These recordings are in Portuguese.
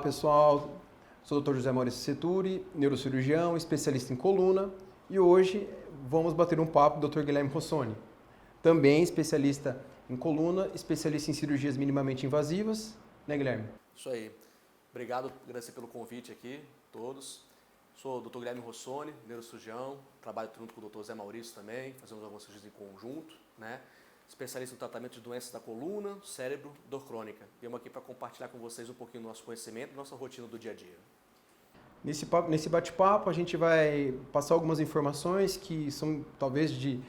pessoal, sou o Dr. José Maurício Seturi, neurocirurgião, especialista em coluna, e hoje vamos bater um papo com o Dr. Guilherme Rossoni, também especialista em coluna, especialista em cirurgias minimamente invasivas, né, Guilherme? Isso aí. Obrigado, agradecer pelo convite aqui, todos. Sou o Dr. Guilherme Rossoni, neurocirurgião, trabalho junto com o Dr. Zé Maurício também, fazemos algumas cirurgias em conjunto, né? Especialista no tratamento de doenças da coluna, cérebro, dor crônica. Viemos aqui para compartilhar com vocês um pouquinho do nosso conhecimento e nossa rotina do dia a dia. Nesse bate-papo a gente vai passar algumas informações que são talvez de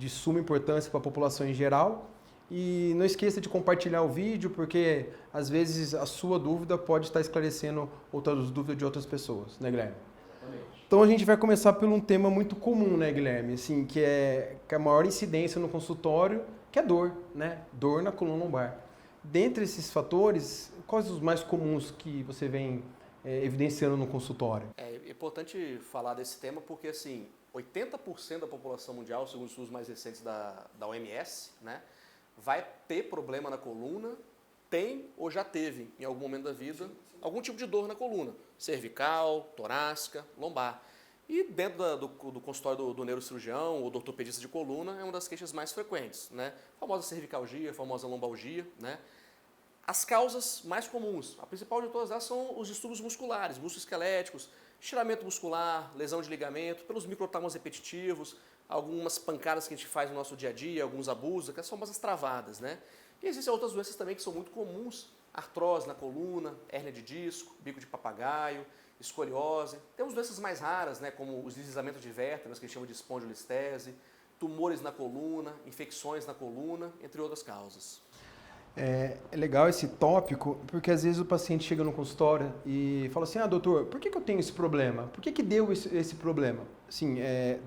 suma importância para a população em geral. E não esqueça de compartilhar o vídeo, porque às vezes a sua dúvida pode estar esclarecendo outras dúvidas de outras pessoas, né, Guilherme? Exatamente. Então a gente vai começar por um tema muito comum, né, Guilherme? Assim, que é a maior incidência no consultório, que é dor, né? Dor na coluna lombar. Dentre esses fatores, quais os mais comuns que você vem evidenciando no consultório? É importante falar desse tema porque, assim, 80% da população mundial, segundo os estudos mais recentes da OMS, né, vai ter problema na coluna, tem ou já teve, em algum momento da vida, algum tipo de dor na coluna, cervical, torácica, lombar. E dentro do consultório do neurocirurgião ou do ortopedista de coluna, é uma das queixas mais frequentes, né? A famosa cervicalgia, a famosa lombalgia, né? As causas mais comuns, a principal de todas elas são os distúrbios musculares, musculoesqueléticos, estiramento muscular, lesão de ligamento, pelos microtraumas repetitivos, algumas pancadas que a gente faz no nosso dia a dia, alguns abusos, aquelas famosas travadas, né? E existem outras doenças também que são muito comuns, artrose na coluna, hérnia de disco, bico de papagaio, escoliose. Temos doenças mais raras, né, como os deslizamentos de vértebras, que a gente chama de espondilistese, tumores na coluna, infecções na coluna, entre outras causas. É legal esse tópico, porque às vezes o paciente chega no consultório e fala assim, doutor, por que eu tenho esse problema? Por que deu esse problema? Assim,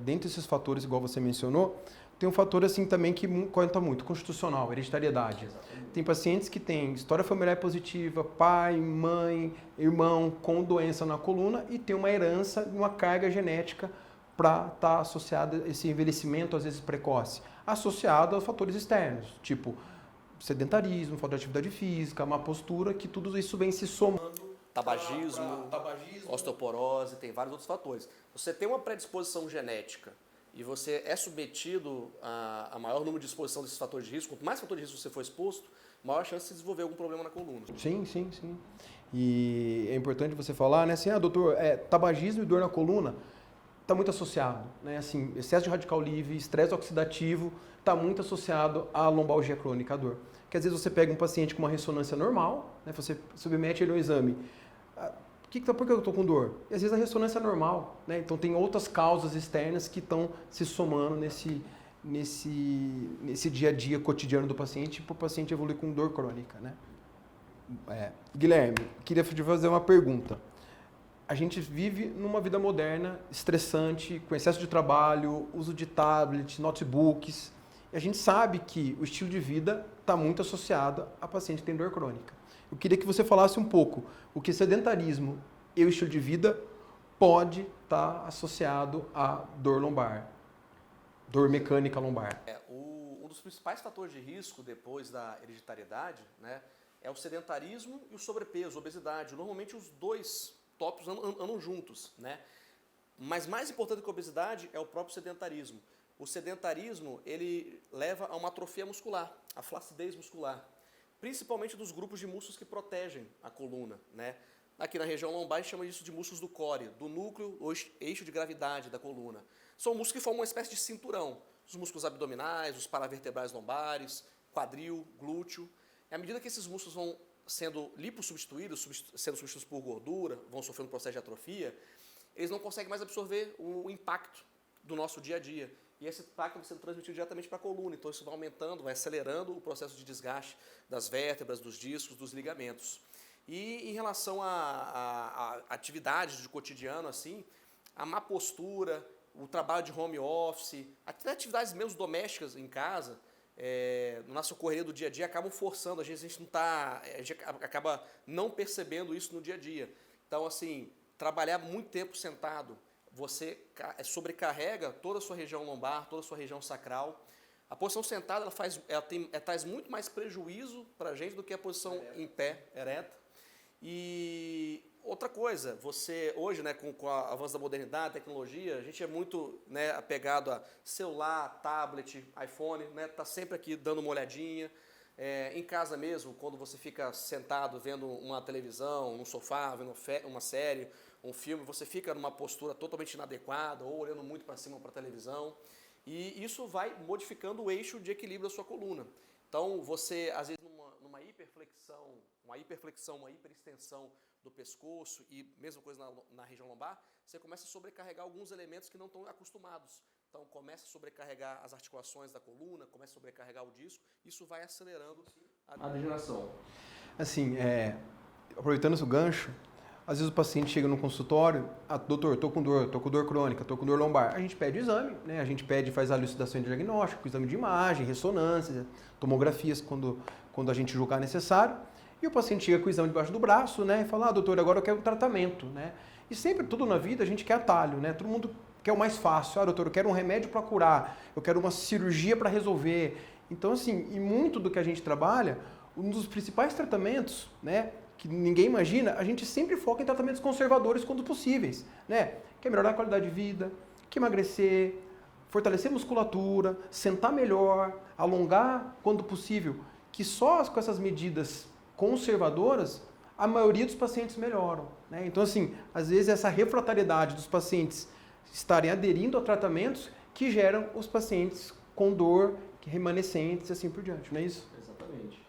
dentre esses fatores, igual você mencionou, tem um fator assim também que conta muito, constitucional, hereditariedade. Exatamente. Tem pacientes que têm história familiar positiva, pai, mãe, irmão com doença na coluna e tem uma herança, uma carga genética para estar associada a esse envelhecimento, às vezes precoce, associado a fatores externos, tipo sedentarismo, falta de atividade física, má postura, que tudo isso vem se somando. Tabagismo, osteoporose, tem vários outros fatores. Você tem uma predisposição genética e você é submetido a maior número de exposição desses fatores de risco, quanto mais fatores de risco você for exposto, maior a chance de se desenvolver algum problema na coluna. Sim. E é importante você falar, né, assim, doutor, tabagismo e dor na coluna está muito associado, né, assim, excesso de radical livre, estresse oxidativo, está muito associado à lombalgia crônica, à dor. Porque às vezes você pega um paciente com uma ressonância normal, né, você submete ele ao exame, por que eu estou com dor? E às vezes a ressonância é normal, né? Então tem outras causas externas que estão se somando nesse dia a dia cotidiano do paciente para o paciente evoluir com dor crônica, né? Guilherme, queria te fazer uma pergunta. A gente vive numa vida moderna, estressante, com excesso de trabalho, uso de tablet, notebooks, e a gente sabe que o estilo de vida está muito associado a paciente que tem dor crônica. Eu queria que você falasse um pouco o que sedentarismo e o estilo de vida pode estar associado à dor lombar, dor mecânica lombar. Um dos principais fatores de risco depois da hereditariedade, né, é o sedentarismo e o sobrepeso, a obesidade. Normalmente os dois tópicos andam juntos, né? Mas mais importante que a obesidade é o próprio sedentarismo. O sedentarismo ele leva a uma atrofia muscular, a flacidez muscular, principalmente dos grupos de músculos que protegem a coluna, né? Aqui na região lombar a gente chama isso de músculos do core, do núcleo ou eixo de gravidade da coluna. São músculos que formam uma espécie de cinturão. Os músculos abdominais, os paravertebrais lombares, quadril, glúteo. E à medida que esses músculos vão sendo lipossubstituídos, sendo substituídos por gordura, vão sofrendo um processo de atrofia, eles não conseguem mais absorver o impacto do nosso dia a dia. E esse impacto vai sendo transmitido diretamente para a coluna. Então isso vai aumentando, vai acelerando o processo de desgaste das vértebras, dos discos, dos ligamentos. E em relação a atividades de cotidiano, assim, a má postura, o trabalho de home office, até atividades mesmo domésticas em casa, no nosso correria do dia a dia, acabam forçando, a gente acaba não percebendo isso no dia a dia. Então, assim, trabalhar muito tempo sentado, você sobrecarrega toda a sua região lombar, toda a sua região sacral. A posição sentada ela traz muito mais prejuízo para a gente do que a posição em pé, ereta. E outra coisa, você hoje, né, com o avanço da modernidade, tecnologia, a gente é muito, né, apegado a celular, tablet, iPhone, né, tá sempre aqui dando uma olhadinha. Em casa mesmo, quando você fica sentado vendo uma televisão, num sofá, vendo uma série, um filme, você fica numa postura totalmente inadequada ou olhando muito para cima para a televisão. E isso vai modificando o eixo de equilíbrio da sua coluna. Então, você, às vezes, numa hiperflexão, uma hiperextensão do pescoço e mesma coisa na região lombar, você começa a sobrecarregar alguns elementos que não estão acostumados. Então, começa a sobrecarregar as articulações da coluna, começa a sobrecarregar o disco, isso vai acelerando a degeneração. Assim, aproveitando esse gancho, às vezes o paciente chega no consultório, doutor, tô com dor crônica, tô com dor lombar. A gente pede o exame, né? A gente faz a elucidação de diagnóstico, exame de imagem, ressonância, tomografias quando a gente julgar necessário. E o paciente chega com o exame debaixo do braço, né? E fala, doutor, agora eu quero um tratamento, né? E sempre, tudo na vida, a gente quer atalho, né? Todo mundo quer o mais fácil. Doutor, eu quero um remédio para curar, eu quero uma cirurgia para resolver. Então, assim, e muito do que a gente trabalha, um dos principais tratamentos, né? Que ninguém imagina, a gente sempre foca em tratamentos conservadores quando possíveis, né? Que é melhorar a qualidade de vida, que emagrecer, fortalecer a musculatura, sentar melhor, alongar quando possível, que só com essas medidas conservadoras, a maioria dos pacientes melhoram, né? Então, assim, às vezes essa refratariedade dos pacientes estarem aderindo a tratamentos que geram os pacientes com dor remanescentes e assim por diante, não é isso? Exatamente.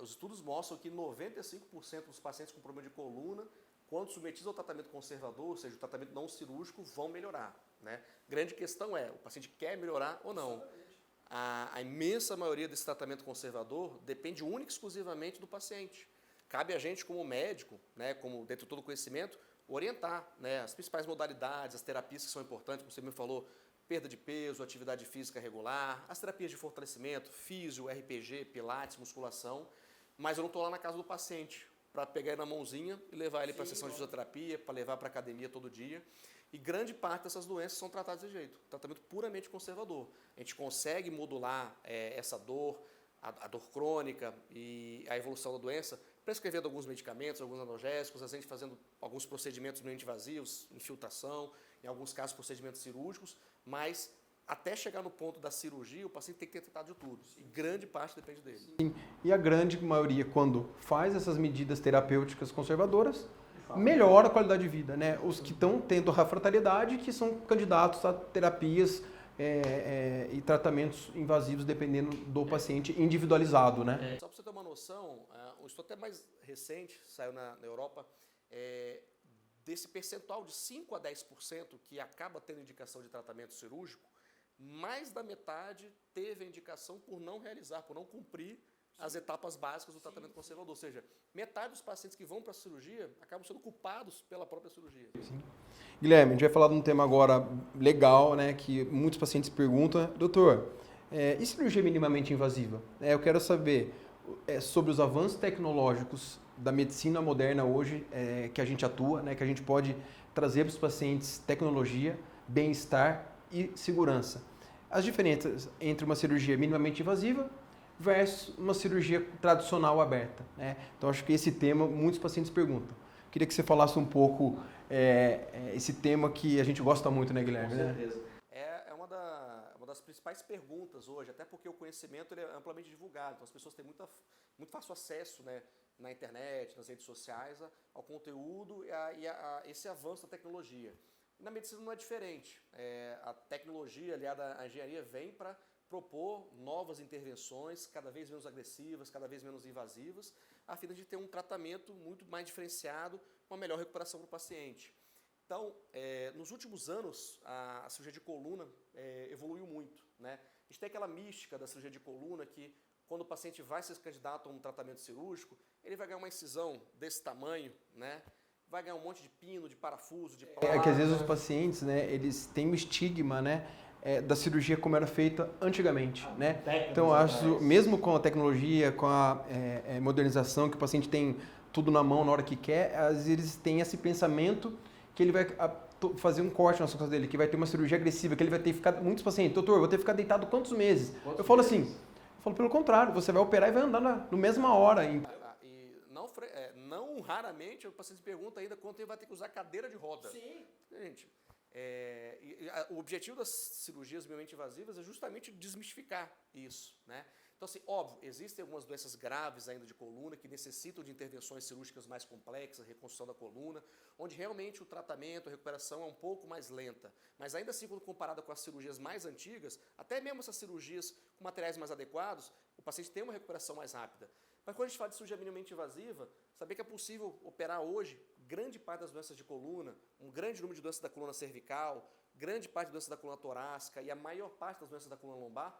Os estudos mostram que 95% dos pacientes com problema de coluna, quando submetidos ao tratamento conservador, ou seja, o tratamento não cirúrgico, vão melhorar, né? Grande questão é, o paciente quer melhorar ou não? A imensa maioria desse tratamento conservador depende única e exclusivamente do paciente. Cabe a gente, como médico, né, como dentro de todo o conhecimento, orientar, né, as principais modalidades, as terapias que são importantes, como você me falou, perda de peso, atividade física regular, as terapias de fortalecimento, físio, RPG, pilates, musculação, mas eu não estou lá na casa do paciente para pegar ele na mãozinha e levar ele para a sessão de fisioterapia, para levar para a academia todo dia. E grande parte dessas doenças são tratadas desse jeito, tratamento puramente conservador. A gente consegue modular essa dor, a dor crônica e a evolução da doença, prescrevendo alguns medicamentos, alguns analgésicos, a gente fazendo alguns procedimentos minimamente invasivos, infiltração, em alguns casos procedimentos cirúrgicos, mas até chegar no ponto da cirurgia, o paciente tem que ter tratado de tudo. E grande parte depende dele. Sim. E a grande maioria, quando faz essas medidas terapêuticas conservadoras, melhora a qualidade de vida, né? Os que estão tendo refratariedade, que são candidatos a terapias e tratamentos invasivos, dependendo do paciente individualizado, né? Só para você ter uma noção, um estudo até mais recente, saiu na Europa, desse percentual de 5 a 10% que acaba tendo indicação de tratamento cirúrgico, mais da metade teve a indicação por não realizar, por não cumprir as etapas básicas do tratamento conservador. Ou seja, metade dos pacientes que vão para a cirurgia acabam sendo culpados pela própria cirurgia. Sim. Guilherme, a gente vai falar de um tema agora legal, né, que muitos pacientes perguntam, doutor, e cirurgia minimamente invasiva? Eu quero saber sobre os avanços tecnológicos da medicina moderna hoje, que a gente atua, né, que a gente pode trazer para os pacientes tecnologia, bem-estar e segurança. As diferenças entre uma cirurgia minimamente invasiva versus uma cirurgia tradicional aberta, né? Então, acho que esse tema muitos pacientes perguntam. Queria que você falasse um pouco esse tema que a gente gosta muito, né, Guilherme? Com certeza. É uma das principais perguntas hoje, até porque o conhecimento ele é amplamente divulgado, então as pessoas têm muito fácil acesso, né, na internet, nas redes sociais, ao conteúdo e a esse avanço da tecnologia. Na medicina não é diferente. A tecnologia aliada à engenharia vem para propor novas intervenções, cada vez menos agressivas, cada vez menos invasivas, a fim de ter um tratamento muito mais diferenciado, uma melhor recuperação para o paciente. Então, nos últimos anos, a cirurgia de coluna evoluiu muito, né? A gente tem aquela mística da cirurgia de coluna que, quando o paciente vai ser candidato a um tratamento cirúrgico, ele vai ganhar uma incisão desse tamanho, né? Vai ganhar um monte de pino, de parafuso, de placa. Que às vezes os pacientes, né, eles têm o estigma, né, da cirurgia como era feita antigamente, né? Então, acho, mesmo com a tecnologia, com a modernização, que o paciente tem tudo na mão na hora que quer, às vezes eles têm esse pensamento que ele vai fazer um corte nas costas dele, que vai ter uma cirurgia agressiva, que ele vai ter que ficar... Muitos pacientes, doutor, eu vou ter que ficar deitado quantos meses? Eu falo assim, pelo contrário, você vai operar e vai andar na mesma hora. E Não raramente o paciente pergunta ainda quanto ele vai ter que usar cadeira de roda. Sim. Gente, o objetivo das cirurgias minimamente invasivas é justamente desmistificar isso, né? Então, assim, óbvio, existem algumas doenças graves ainda de coluna que necessitam de intervenções cirúrgicas mais complexas, reconstrução da coluna, onde realmente o tratamento, a recuperação é um pouco mais lenta. Mas ainda assim, quando comparado com as cirurgias mais antigas, até mesmo essas cirurgias com materiais mais adequados, o paciente tem uma recuperação mais rápida. Mas quando a gente fala de cirurgia minimamente invasiva, saber que é possível operar hoje grande parte das doenças de coluna, um grande número de doenças da coluna cervical, grande parte de doenças da coluna torácica e a maior parte das doenças da coluna lombar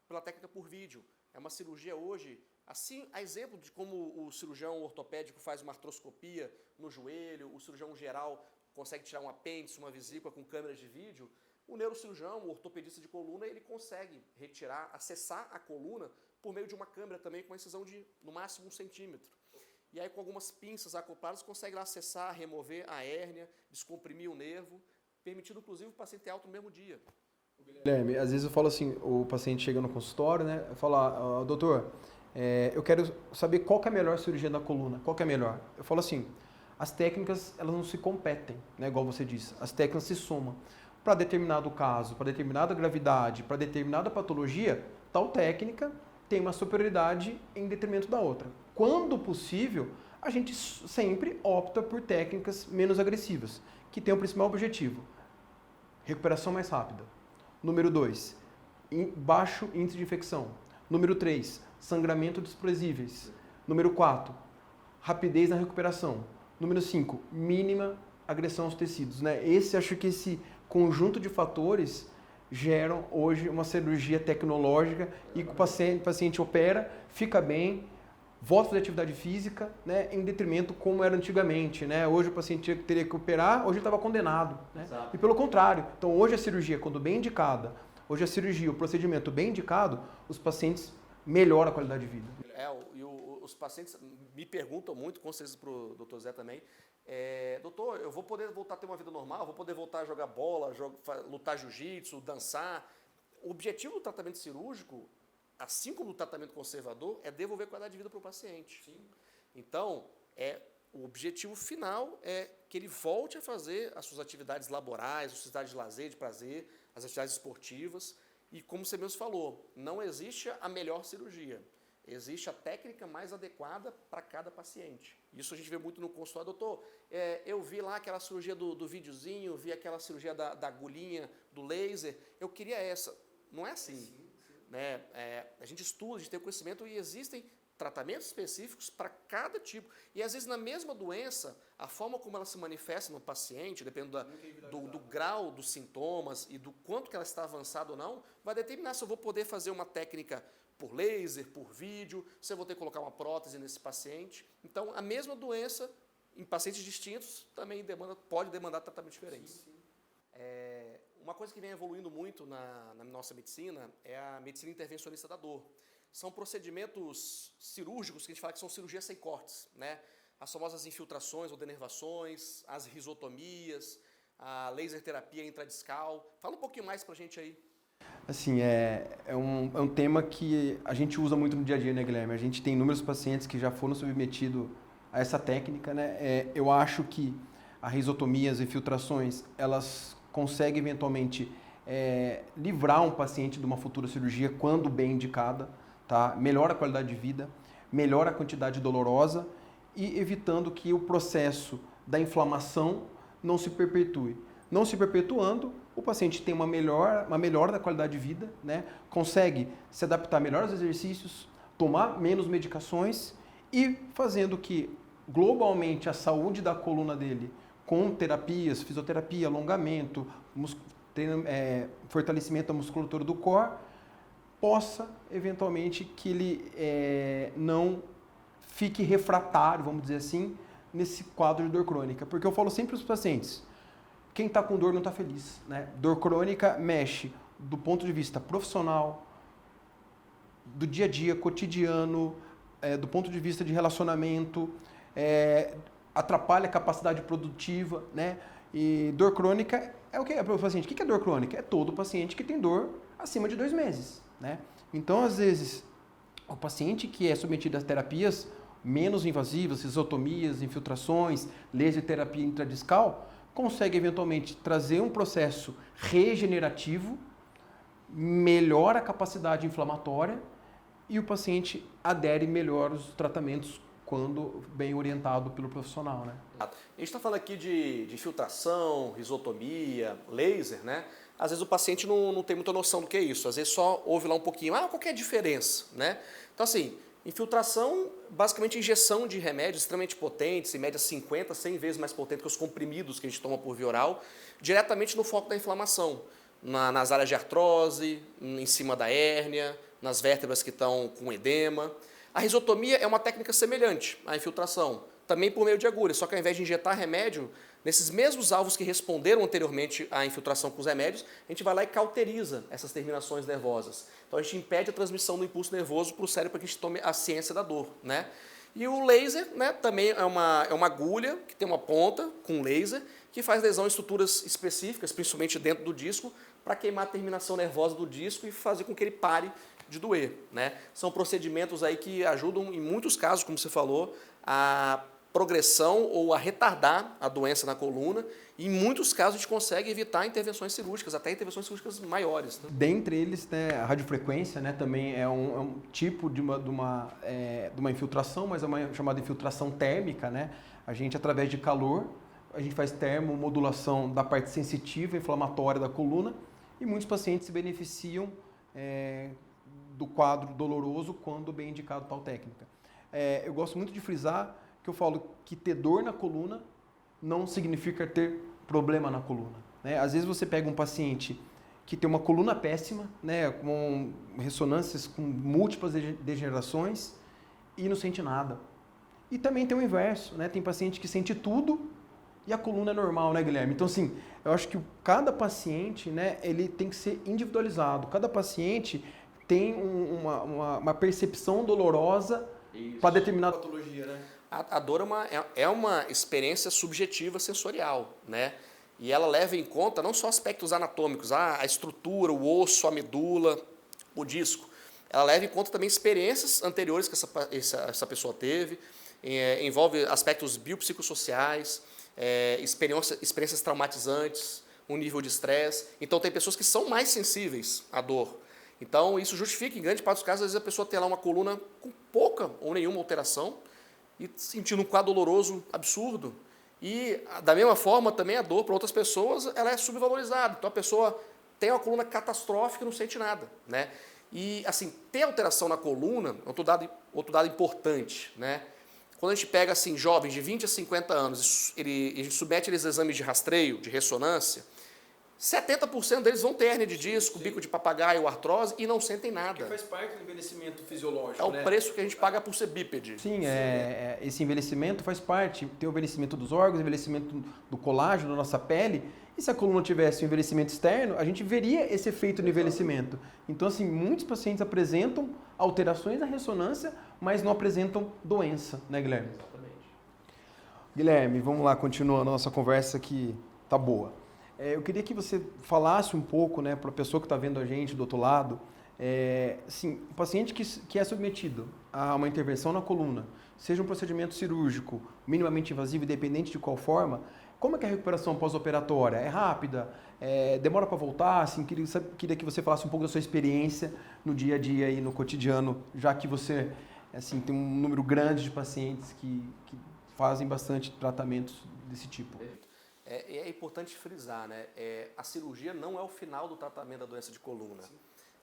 pela técnica por vídeo. É uma cirurgia hoje, assim, a exemplo de como o cirurgião ortopédico faz uma artroscopia no joelho, o cirurgião geral consegue tirar um apêndice, uma vesícula com câmeras de vídeo, o neurocirurgião, o ortopedista de coluna, ele consegue retirar, acessar a coluna por meio de uma câmera também com uma incisão de, no máximo, 1 centímetro. E aí, com algumas pinças acopladas, consegue lá acessar, remover a hérnia, descomprimir o nervo, permitindo, inclusive, o paciente ter alta no mesmo dia. Guilherme, às vezes eu falo assim, o paciente chega no consultório, né? Eu falo, doutor, eu quero saber qual que é a melhor cirurgia da coluna, qual que é a melhor? Eu falo assim, as técnicas, elas não se competem, né? Igual você disse, as técnicas se somam. Para determinado caso, para determinada gravidade, para determinada patologia, tal técnica tem uma superioridade em detrimento da outra. Quando possível, a gente sempre opta por técnicas menos agressivas, que tem o principal objetivo, recuperação mais rápida. Número 2, baixo índice de infecção. Número 3, sangramento desprezíveis. Número 4, rapidez na recuperação. Número 5, mínima agressão aos tecidos. Né? Acho que esse conjunto de fatores geram hoje uma cirurgia tecnológica e que o paciente opera, fica bem, volta a fazer atividade física, né, em detrimento como era antigamente. Né? Hoje o paciente teria que operar, hoje ele estava condenado. Né? E pelo contrário, então hoje a cirurgia, quando bem indicada, hoje a cirurgia, o procedimento bem indicado, os pacientes melhoram a qualidade de vida. Os pacientes me perguntam muito, com certeza para o Dr. Zé também, doutor, eu vou poder voltar a ter uma vida normal, vou poder voltar a jogar bola, lutar jiu-jitsu, dançar. O objetivo do tratamento cirúrgico, assim como do tratamento conservador, é devolver qualidade de vida para o paciente. Sim. Então, o objetivo final é que ele volte a fazer as suas atividades laborais, as suas atividades de lazer, de prazer, as atividades esportivas. E como você mesmo falou, não existe a melhor cirurgia. Existe a técnica mais adequada para cada paciente. Isso a gente vê muito no consultório. Doutor, eu vi lá aquela cirurgia do videozinho, vi aquela cirurgia da agulhinha, do laser, eu queria essa. Não é assim. Sim. Né? A gente estuda, a gente tem conhecimento e existem tratamentos específicos para cada tipo. E às vezes na mesma doença, a forma como ela se manifesta no paciente, dependendo do grau dos sintomas e do quanto que ela está avançada ou não, vai determinar se eu vou poder fazer uma técnica por laser, por vídeo, se eu vou ter que colocar uma prótese nesse paciente. Então, a mesma doença, em pacientes distintos, também pode demandar tratamentos diferentes. Sim, sim. Uma coisa que vem evoluindo muito na nossa medicina é a medicina intervencionista da dor. São procedimentos cirúrgicos que a gente fala que são cirurgias sem cortes, né? As famosas infiltrações ou denervações, as risotomias, a laser terapia intradiscal. Fala um pouquinho mais pra gente aí. Assim, é um tema que a gente usa muito no dia a dia, né, Guilherme? A gente tem inúmeros pacientes que já foram submetidos a essa técnica, né? Eu acho que a risotomia, as infiltrações, elas conseguem eventualmente livrar um paciente de uma futura cirurgia quando bem indicada, tá? Melhora a qualidade de vida, melhora a quantidade dolorosa e evitando que o processo da inflamação não se perpetue. Não se perpetuando, o paciente tem uma melhora da qualidade de vida, né? Consegue se adaptar melhor aos exercícios, tomar menos medicações e fazendo que globalmente a saúde da coluna dele, com terapias, fisioterapia, alongamento, fortalecimento da musculatura do core, possa eventualmente que ele não fique refratário, vamos dizer assim, nesse quadro de dor crônica. Porque eu falo sempre para os pacientes, quem está com dor não está feliz. Né? Dor crônica mexe do ponto de vista profissional, do dia a dia, cotidiano, do ponto de vista de relacionamento, atrapalha a capacidade produtiva. Né? E dor crônica é o que? Para o paciente. O que é dor crônica? É todo paciente que tem dor acima de 2 meses. Né? Então, às vezes, o paciente que é submetido às terapias menos invasivas, isotomias, infiltrações, laser terapia intradiscal, consegue eventualmente trazer um processo regenerativo, melhora a capacidade inflamatória e o paciente adere melhor aos tratamentos quando bem orientado pelo profissional, né? A gente está falando aqui de infiltração, risotomia, laser, né? Às vezes o paciente não tem muita noção do que é isso. Às vezes só ouve lá um pouquinho, qual que é a diferença, né? Então assim, infiltração, basicamente injeção de remédios extremamente potentes, em média 50, 100 vezes mais potente que os comprimidos que a gente toma por via oral, diretamente no foco da inflamação, nas áreas de artrose, em cima da hérnia, nas vértebras que estão com edema. A risotomia é uma técnica semelhante à infiltração, também por meio de agulha, só que ao invés de injetar remédio, nesses mesmos alvos que responderam anteriormente à infiltração com os remédios, a gente vai lá e cauteriza essas terminações nervosas. Então a gente impede a transmissão do impulso nervoso para o cérebro para que a gente tome a ciência da dor, né? E o laser, né, também é uma agulha que tem uma ponta com laser que faz lesão em estruturas específicas, principalmente dentro do disco, para queimar a terminação nervosa do disco e fazer com que ele pare de doer, né? São procedimentos aí que ajudam, em muitos casos, como você falou, a progressão ou a retardar a doença na coluna. E em muitos casos a gente consegue evitar intervenções cirúrgicas, até intervenções cirúrgicas maiores, né? Dentre eles, né, a radiofrequência, né, também é um tipo de uma infiltração, mas é uma chamada infiltração térmica, né? A gente, através de calor, a gente faz termomodulação da parte sensitiva, inflamatória da coluna, e muitos pacientes se beneficiam do quadro doloroso quando bem indicado tal técnica. Eu gosto muito de frisar que eu falo que ter dor na coluna não significa ter problema na coluna, né? Às vezes você pega um paciente que tem uma coluna péssima, né, com ressonâncias com múltiplas degenerações e não sente nada. E também tem o inverso, né? Tem paciente que sente tudo e a coluna é normal, né, Guilherme? Então, assim, eu acho que cada paciente, né, ele tem que ser individualizado. Cada paciente tem uma percepção dolorosa para determinada patologia, né? A dor é uma experiência subjetiva sensorial, né? E ela leva em conta não só aspectos anatômicos, a estrutura, o osso, a medula, o disco. Ela leva em conta também experiências anteriores que essa pessoa teve, envolve aspectos biopsicossociais, experiências traumatizantes, um nível de estresse. Então tem pessoas que são mais sensíveis à dor. Então isso justifica, em grande parte dos casos, às vezes a pessoa tem lá uma coluna com pouca ou nenhuma alteração e sentindo um quadro doloroso absurdo. E, da mesma forma, também a dor para outras pessoas ela é subvalorizada. Então, a pessoa tem uma coluna catastrófica e não sente nada, né? E, assim, ter alteração na coluna é outro dado importante, né? Quando a gente pega, assim, jovens de 20 a 50 anos e a gente submete eles a exames de rastreio, de ressonância, 70% deles vão ter hérnia de disco, bico de papagaio, artrose e não sentem nada. Que faz parte do envelhecimento fisiológico, é o preço que a gente paga por ser bípede. Sim, esse envelhecimento faz parte. Tem o envelhecimento dos órgãos, o envelhecimento do colágeno da nossa pele. E se a coluna tivesse um envelhecimento externo, a gente veria esse efeito de envelhecimento. Então, assim, muitos pacientes apresentam alterações na ressonância, mas não apresentam doença, né, Guilherme? Exatamente. Guilherme, vamos lá, continuando a nossa conversa que tá boa. Eu queria que você falasse um pouco, né, para a pessoa que está vendo a gente do outro lado, assim, o paciente que é submetido a uma intervenção na coluna, seja um procedimento cirúrgico, minimamente invasivo, independente de qual forma, como é que é a recuperação pós-operatória? É rápida? Demora para voltar? Assim, queria que você falasse um pouco da sua experiência no dia a dia e no cotidiano, já que você assim, tem um número grande de pacientes que fazem bastante tratamentos desse tipo. É importante frisar, né? A cirurgia não é o final do tratamento da doença de coluna. Sim.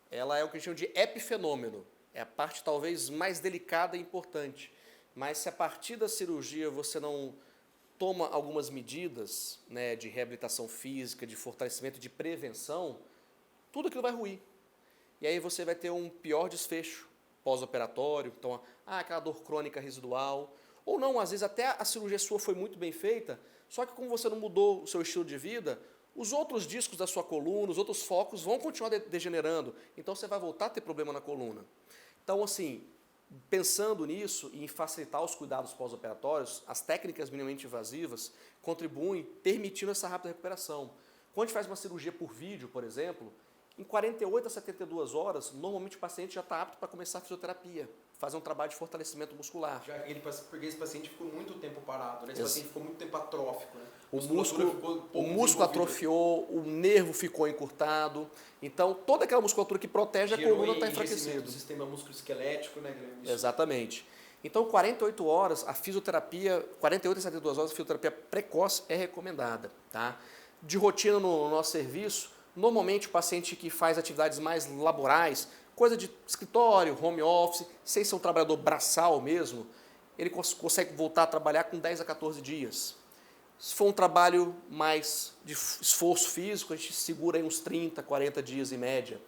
Ela é o que a gente chama de epifenômeno. É a parte talvez mais delicada e importante. Mas se a partir da cirurgia você não toma algumas medidas, né, de reabilitação física, de fortalecimento, de prevenção, tudo aquilo vai ruir. E aí você vai ter um pior desfecho pós-operatório. Então, aquela dor crônica residual. Ou não, às vezes até a cirurgia sua foi muito bem feita, só que como você não mudou o seu estilo de vida, os outros discos da sua coluna, os outros focos vão continuar degenerando. Então você vai voltar a ter problema na coluna. Então, assim, pensando nisso e em facilitar os cuidados pós-operatórios, as técnicas minimamente invasivas contribuem permitindo essa rápida recuperação. Quando a gente faz uma cirurgia por vídeo, por exemplo, em 48 a 72 horas, normalmente o paciente já está apto para começar a fisioterapia, fazer um trabalho de fortalecimento muscular. Porque esse paciente ficou muito tempo parado, né? Esse Ex- paciente ficou muito tempo atrófico, né? O Musculatura ficou músculo, pouco o músculo desenvolvida. atrofiou, o nervo ficou encurtado. Então, toda aquela musculatura que protege a coluna está enfraquecida. Do sistema musculoesquelético, né, Guilherme? Exatamente. Então, 48 horas, a fisioterapia, 48 a 72 horas, a fisioterapia precoce é recomendada. Tá? De rotina no nosso serviço, normalmente o paciente que faz atividades mais laborais, coisa de escritório, home office, sem ser um trabalhador braçal mesmo, ele consegue voltar a trabalhar com 10 a 14 dias. Se for um trabalho mais de esforço físico, a gente segura aí uns 30, 40 dias em média.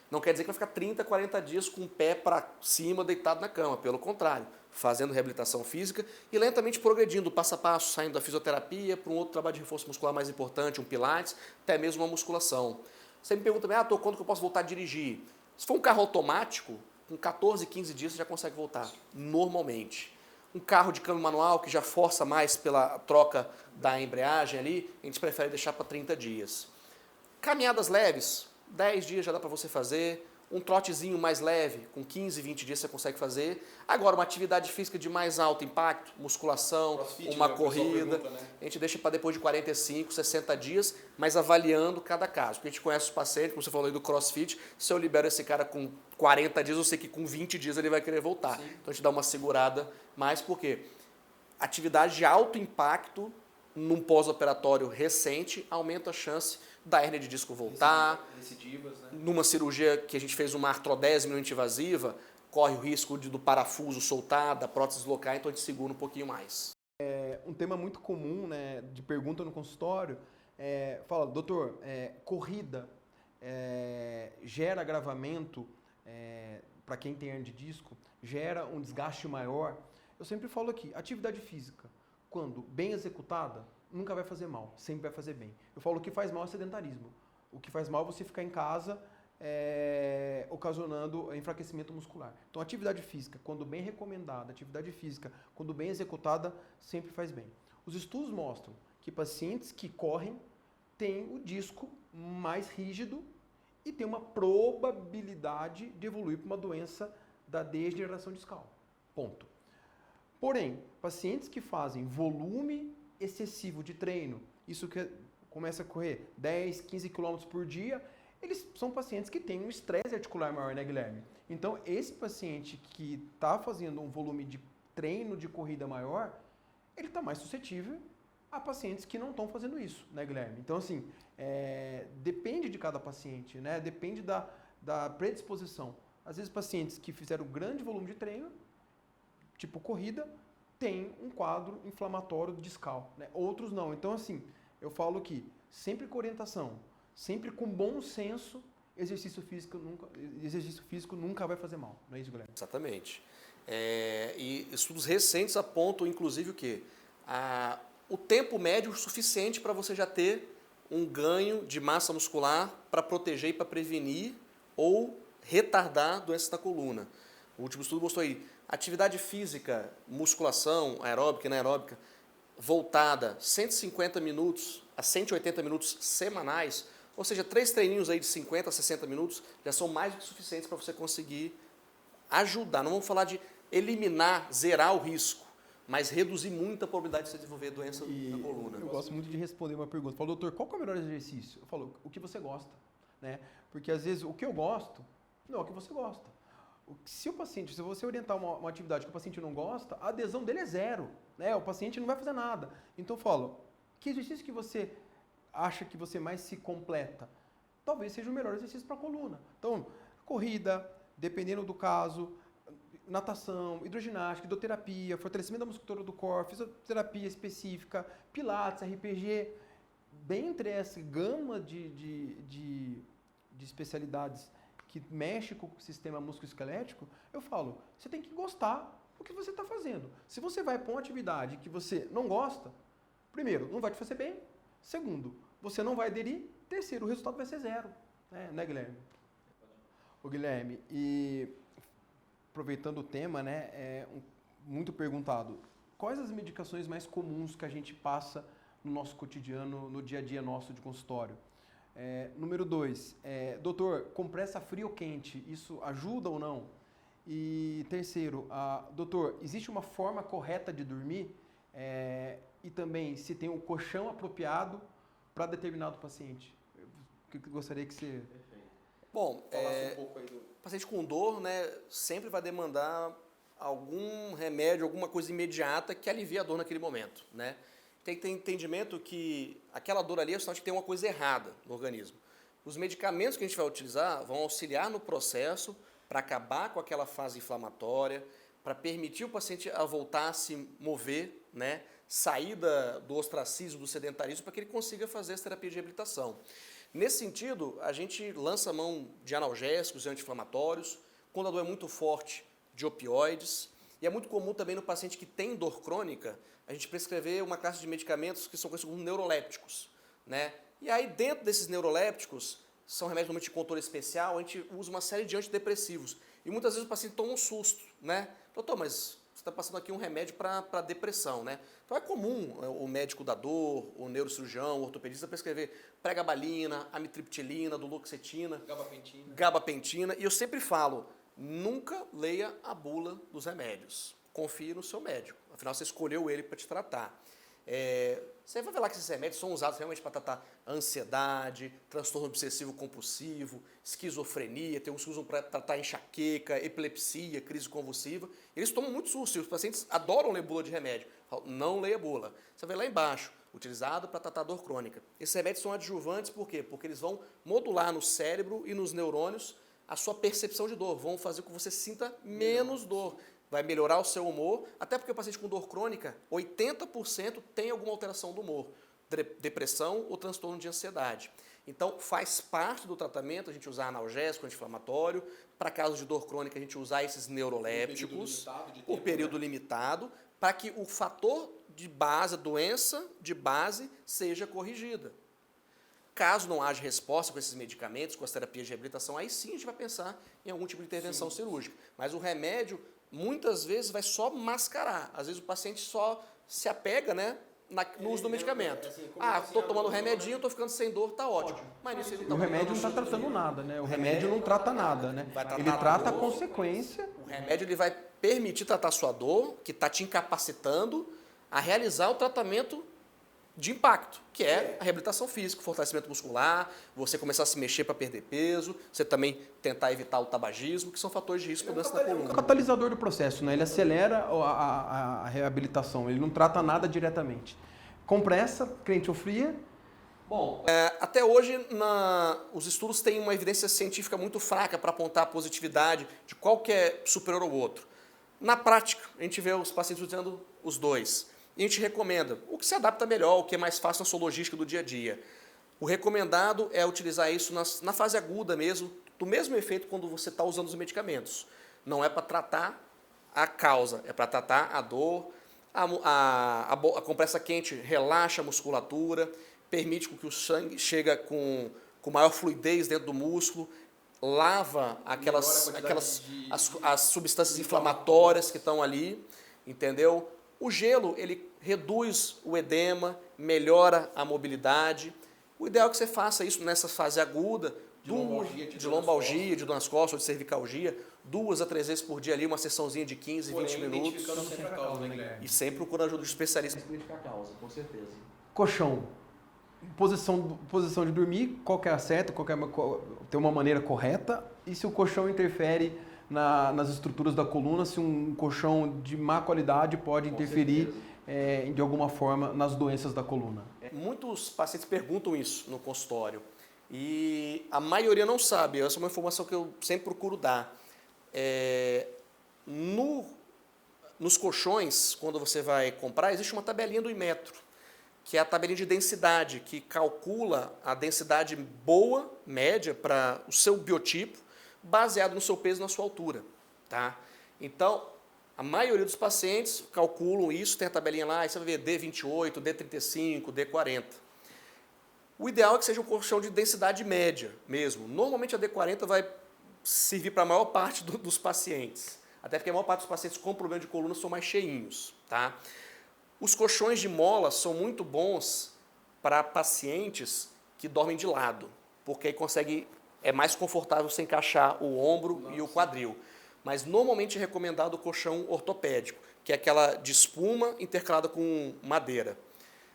Não quer dizer que vai ficar 30, 40 dias com o pé para cima, deitado na cama. Pelo contrário, fazendo reabilitação física e lentamente progredindo, passo a passo, saindo da fisioterapia para um outro trabalho de reforço muscular mais importante, um pilates, até mesmo uma musculação. Você me pergunta, quando que eu posso voltar a dirigir? Se for um carro automático, com 14, 15 dias você já consegue voltar, normalmente. Um carro de câmbio manual que já força mais pela troca da embreagem ali, a gente prefere deixar para 30 dias. Caminhadas leves, 10 dias já dá para você fazer. Um trotezinho mais leve, com 15, 20 dias você consegue fazer. Agora, uma atividade física de mais alto impacto, musculação, CrossFit, uma né? O pessoal corrida, pergunta, né? a gente deixa para depois de 45, 60 dias, mas avaliando cada caso. Porque a gente conhece os pacientes, como você falou aí do CrossFit, se eu libero esse cara com 40 dias, eu sei que com 20 dias ele vai querer voltar. Sim. Então a gente dá uma segurada mais, porque atividade de alto impacto num pós-operatório recente aumenta a chance da hérnia de disco voltar. Recidivas, né? Numa cirurgia que a gente fez uma artrodese minimamente invasiva, corre o risco do parafuso soltar, da prótese deslocar, então a gente segura um pouquinho mais. Um tema muito comum, né, de pergunta no consultório, fala, doutor, corrida gera agravamento para quem tem hernia de disco, gera um desgaste maior. Eu sempre falo aqui, atividade física, quando bem executada, nunca vai fazer mal, sempre vai fazer bem. Eu falo, o que faz mal é sedentarismo. O que faz mal é você ficar em casa ocasionando enfraquecimento muscular. Então, atividade física, quando bem recomendada, atividade física, quando bem executada, sempre faz bem. Os estudos mostram que pacientes que correm têm o disco mais rígido e tem uma probabilidade de evoluir para uma doença da degeneração discal. Ponto. Porém, pacientes que fazem volume excessivo de treino, isso que começa a correr 10, 15 km por dia, eles são pacientes que têm um estresse articular maior, né, Guilherme? Então, esse paciente que está fazendo um volume de treino de corrida maior, ele está mais suscetível a pacientes que não estão fazendo isso, né, Guilherme? Então, assim, depende de cada paciente, né? Depende da predisposição. Às vezes, pacientes que fizeram grande volume de treino, tipo corrida, tem um quadro inflamatório discal, né? Outros não. Então, assim, eu falo que sempre com orientação, sempre com bom senso, exercício físico nunca vai fazer mal. Não é isso, Guilherme? Exatamente. E estudos recentes apontam, inclusive, o quê? O tempo médio suficiente para você já ter um ganho de massa muscular para proteger e para prevenir ou retardar doenças da coluna. O último estudo mostrou aí, atividade física, musculação, aeróbica e anaeróbica, voltada 150 minutos a 180 minutos semanais, ou seja, 3 treininhos aí de 50 a 60 minutos já são mais do que suficientes para você conseguir ajudar. Não vamos falar de eliminar, zerar o risco, mas reduzir muito a probabilidade de você desenvolver doença na coluna. Eu gosto muito de responder uma pergunta. Falo, doutor, qual que é o melhor exercício? Eu falo, o que você gosta, né? Porque às vezes o que eu gosto não é o que você gosta. Se você orientar uma atividade que o paciente não gosta, a adesão dele é zero, né? O paciente não vai fazer nada. Então eu falo, que exercício que você acha que você mais se completa? Talvez seja o melhor exercício para a coluna. Então, corrida, dependendo do caso, natação, hidroginástica, hidroterapia, fortalecimento da musculatura do corpo, fisioterapia específica, pilates, RPG, dentre essa gama de especialidades que mexe com o sistema musculoesquelético, eu falo, você tem que gostar do que você está fazendo. Se você vai para uma atividade que você não gosta, primeiro, não vai te fazer bem. Segundo, você não vai aderir. Terceiro, o resultado vai ser zero. Né, Guilherme? Ô, Guilherme, e aproveitando o tema, né, muito perguntado, quais as medicações mais comuns que a gente passa no nosso cotidiano, no dia a dia nosso de consultório? Número 2, doutor, compressa fria ou quente, isso ajuda ou não? E terceiro, doutor, existe uma forma correta de dormir? E também se tem um colchão apropriado para determinado paciente? Eu gostaria que você Bom, falasse um pouco aí do... paciente com dor, né, sempre vai demandar algum remédio, alguma coisa imediata que alivie a dor naquele momento, né? Tem que ter entendimento que aquela dor ali é sinal de que tem uma coisa errada no organismo. Os medicamentos que a gente vai utilizar vão auxiliar no processo para acabar com aquela fase inflamatória, para permitir o paciente a voltar a se mover, né, sair do ostracismo, do sedentarismo, para que ele consiga fazer essa terapia de reabilitação. Nesse sentido, a gente lança a mão de analgésicos e anti-inflamatórios, quando a dor é muito forte, de opioides, e é muito comum também no paciente que tem dor crônica, a gente prescrever uma classe de medicamentos que são conhecidos como neurolépticos, né? E aí, dentro desses neurolépticos, são remédios de controle especial, a gente usa uma série de antidepressivos. E muitas vezes o paciente toma um susto, né? Doutor, mas você está passando aqui um remédio para depressão, né? Então é comum o médico da dor, o neurocirurgião, o ortopedista prescrever pregabalina, amitriptilina, duloxetina, gabapentina. E eu sempre falo, nunca leia a bula dos remédios. Confie no seu médico. Afinal, você escolheu ele para te tratar. Você vai ver lá que esses remédios são usados realmente para tratar ansiedade, transtorno obsessivo compulsivo, esquizofrenia, tem uns que usam para tratar enxaqueca, epilepsia, crise convulsiva. Eles tomam muito susto e os pacientes adoram ler bula de remédio. Falam, não leia bula. Você vai lá embaixo, utilizado para tratar dor crônica. Esses remédios são adjuvantes por quê? Porque eles vão modular no cérebro e nos neurônios a sua percepção de dor, vão fazer com que você sinta menos dor. Vai melhorar o seu humor, até porque o paciente com dor crônica, 80% tem alguma alteração do humor, depressão ou transtorno de ansiedade. Então, faz parte do tratamento a gente usar analgésico, anti-inflamatório, para casos de dor crônica a gente usar esses neurolépticos por período limitado, para que o fator de base, a doença de base, seja corrigida. Caso não haja resposta com esses medicamentos, com as terapias de reabilitação, aí sim a gente vai pensar em algum tipo de intervenção cirúrgica. Mas o remédio muitas vezes vai só mascarar. Às vezes o paciente só se apega, né, no uso do medicamento. Estou tomando remedinho, estou ficando sem dor, está ótimo. Mas nisso ele o remédio não está tratando nada, né? O remédio não trata nada, né? Ele trata a consequência. O remédio ele vai permitir tratar a sua dor, que está te incapacitando a realizar o tratamento de impacto, que é a reabilitação física, o fortalecimento muscular, você começar a se mexer para perder peso, você também tentar evitar o tabagismo, que são fatores de risco para doença da coluna. É um catalisador do processo, né? Ele acelera a reabilitação, ele não trata nada diretamente. Compressa, quente ou fria? Bom, até hoje os estudos têm uma evidência científica muito fraca para apontar a positividade de qual que é superior ao outro. Na prática, a gente vê os pacientes usando os dois. E a gente recomenda o que se adapta melhor, o que é mais fácil na sua logística do dia a dia. O recomendado é utilizar isso na fase aguda mesmo, do mesmo efeito quando você está usando os medicamentos. Não é para tratar a causa, é para tratar a dor. A compressa quente relaxa a musculatura, permite que o sangue chegue com maior fluidez dentro do músculo, lava as substâncias inflamatórias que estão ali, entendeu? O gelo, ele reduz o edema, melhora a mobilidade. O ideal é que você faça isso nessa fase aguda, de lombalgia, de dor nas costas, ou de cervicalgia, 2 a 3 vezes por dia ali, uma sessãozinha de 15, 20 minutos. Sempre a causa, né, Guilherme? E sempre procurando ajuda de especialista. Identificar a causa, com certeza. Colchão. Posição de dormir, qual que é a certa, tem uma maneira correta, e se o colchão interfere nas estruturas da coluna, se um colchão de má qualidade pode interferir de alguma forma nas doenças da coluna. Muitos pacientes perguntam isso no consultório e a maioria não sabe. Essa é uma informação que eu sempre procuro dar. Nos colchões, quando você vai comprar, existe uma tabelinha do Inmetro, que é a tabelinha de densidade, que calcula a densidade boa, média, para o seu biotipo, baseado no seu peso e na sua altura. Tá? Então, a maioria dos pacientes calculam isso, tem a tabelinha lá, aí você vai ver D28, D35, D40. O ideal é que seja um colchão de densidade média mesmo. Normalmente a D40 vai servir para a maior parte dos pacientes, até porque a maior parte dos pacientes com problema de coluna são mais cheinhos. Tá? Os colchões de mola são muito bons para pacientes que dormem de lado, porque aí é mais confortável você encaixar o ombro e o quadril. mas normalmente é recomendado o colchão ortopédico, que é aquela de espuma intercalada com madeira.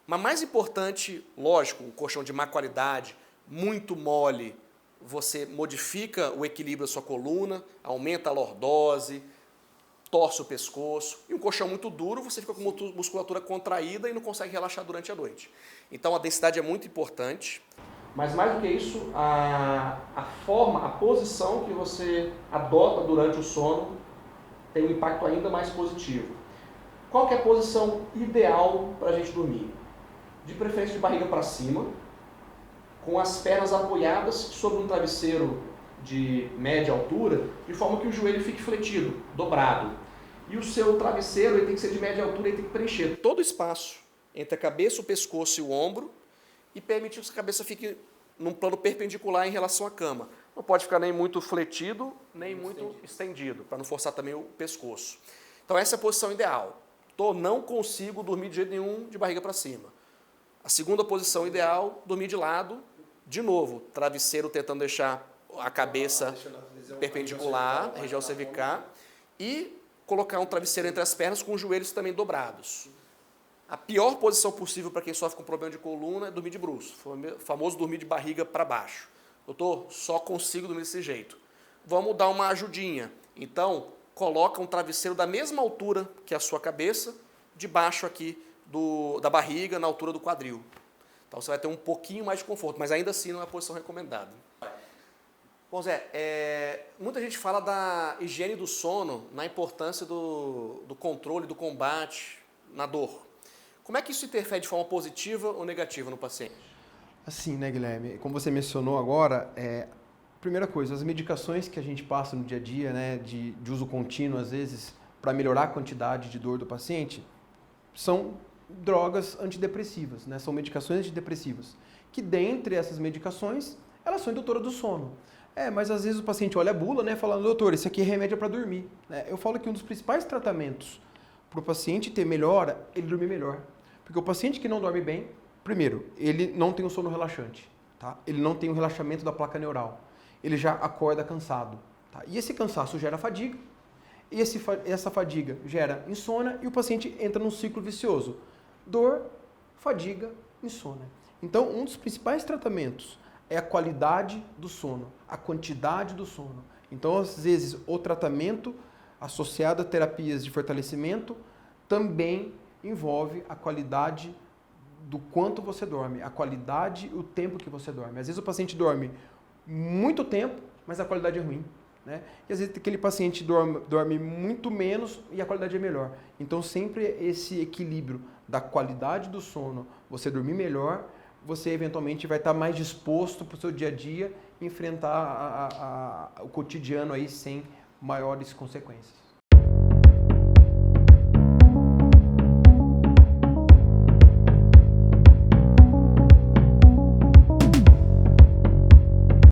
Mas mais importante, lógico, um colchão de má qualidade, muito mole, você modifica o equilíbrio da sua coluna, aumenta a lordose, torce o pescoço. E um colchão muito duro, você fica com musculatura contraída e não consegue relaxar durante a noite. Então a densidade é muito importante. Mas mais do que isso, a forma, a posição que você adota durante o sono tem um impacto ainda mais positivo. Qual que é a posição ideal para a gente dormir? De preferência de barriga para cima, com as pernas apoiadas sobre um travesseiro de média altura, de forma que o joelho fique fletido, dobrado. E o seu travesseiro ele tem que ser de média altura, ele tem que preencher todo o espaço entre a cabeça, o pescoço e o ombro e permitir que a cabeça fique num plano perpendicular em relação à cama. Não pode ficar nem muito fletido, nem muito estendido, para não forçar também o pescoço. Então essa é a posição ideal. Não consigo dormir de jeito nenhum de barriga para cima. A segunda posição ideal, dormir de lado, de novo, travesseiro tentando deixar a cabeça perpendicular, região cervical, e colocar um travesseiro entre as pernas com os joelhos também dobrados. A pior posição possível para quem sofre com problema de coluna é dormir de bruço, o famoso dormir de barriga para baixo. Doutor, só consigo dormir desse jeito. Vamos dar uma ajudinha. Então, coloca um travesseiro da mesma altura que a sua cabeça, debaixo aqui da barriga, na altura do quadril. Então você vai ter um pouquinho mais de conforto, mas ainda assim não é a posição recomendada. Bom, Zé, muita gente fala da higiene do sono, na importância do controle, do combate, na dor. Como é que isso interfere de forma positiva ou negativa no paciente? Assim, né, Guilherme? Como você mencionou agora, primeira coisa, as medicações que a gente passa no dia a dia, né, de uso contínuo, às vezes, para melhorar a quantidade de dor do paciente, são drogas antidepressivas, né? São medicações antidepressivas, que dentre essas medicações, elas são indutoras do sono. Mas às vezes o paciente olha a bula, né, falando, doutor, isso aqui é remédio para dormir. Eu falo que um dos principais tratamentos para o paciente ter melhora, ele dormir melhor. Porque o paciente que não dorme bem, primeiro, ele não tem um sono relaxante, tá? Ele não tem um relaxamento da placa neural. Ele já acorda cansado, tá? E esse cansaço gera fadiga, e essa fadiga gera insônia e o paciente entra num ciclo vicioso. Dor, fadiga, insônia. Então, um dos principais tratamentos é a qualidade do sono, a quantidade do sono. Então, às vezes, o tratamento associado a terapias de fortalecimento também envolve a qualidade do quanto você dorme, a qualidade e o tempo que você dorme. Às vezes o paciente dorme muito tempo, mas a qualidade é ruim, né? E às vezes aquele paciente dorme muito menos e a qualidade é melhor. Então sempre esse equilíbrio da qualidade do sono, você dormir melhor, você eventualmente vai estar mais disposto para o seu dia a dia enfrentar o cotidiano aí sem maiores consequências.